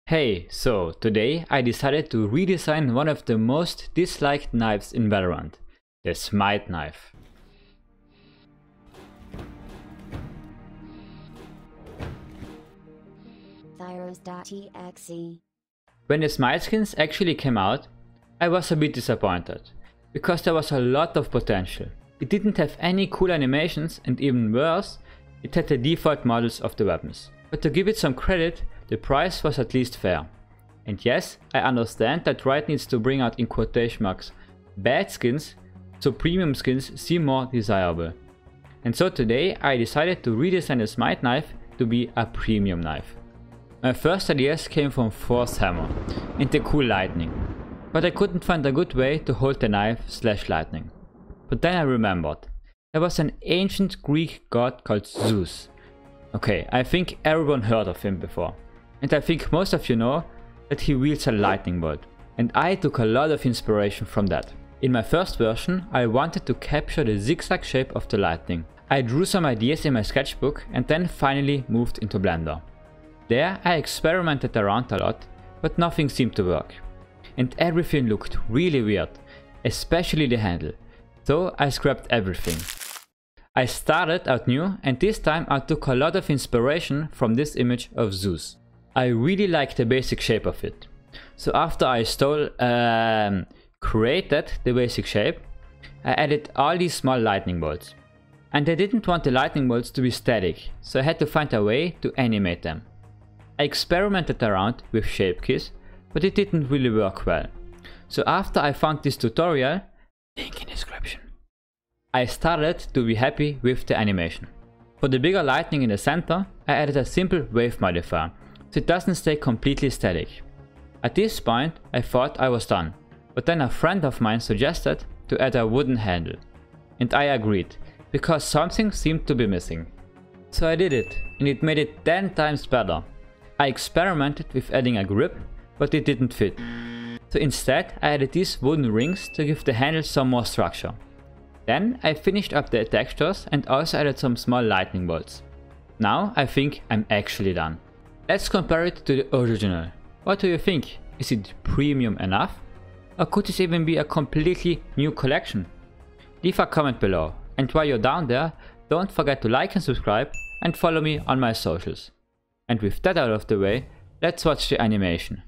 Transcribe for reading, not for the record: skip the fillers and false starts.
Hey, so today I decided to redesign one of the most disliked knives in Valorant, the Smite knife. Thyros.exe. When the Smite skins actually came out, I was a bit disappointed, because there was a lot of potential. It didn't have any cool animations, and even worse, it had the default models of the weapons. But to give it some credit, the price was at least fair. And yes, I understand that Riot needs to bring out in quotation marks bad skins, so premium skins seem more desirable. And so today I decided to redesign the Smite knife to be a premium knife. My first ideas came from Force Hammer and the cool lightning, but I couldn't find a good way to hold the knife / lightning. But then I remembered, there was an ancient Greek god called Zeus. Okay, I think everyone heard of him before, and I think most of you know that he wields a lightning bolt, and I took a lot of inspiration from that. In my first version, I wanted to capture the zigzag shape of the lightning. I drew some ideas in my sketchbook and then finally moved into Blender. There I experimented around a lot, but nothing seemed to work. And everything looked really weird, especially the handle, so I scrapped everything. I started out new, and this time I took a lot of inspiration from this image of Zeus. I really like the basic shape of it. So after I created the basic shape, I added all these small lightning bolts. And I didn't want the lightning bolts to be static, so I had to find a way to animate them. I experimented around with shape keys, but it didn't really work well. So after I found this tutorial, link in description, I started to be happy with the animation. For the bigger lightning in the center, I added a simple wave modifier, so it doesn't stay completely static. At this point I thought I was done, but then a friend of mine suggested to add a wooden handle. And I agreed, because something seemed to be missing. So I did it, and it made it 10 times better. I experimented with adding a grip, but it didn't fit. So instead I added these wooden rings to give the handle some more structure. Then I finished up the textures and also added some small lightning bolts. Now I think I'm actually done. Let's compare it to the original. What do you think? Is it premium enough? Or could this even be a completely new collection? Leave a comment below, and while you're down there, don't forget to like and subscribe and follow me on my socials. And with that out of the way, let's watch the animation.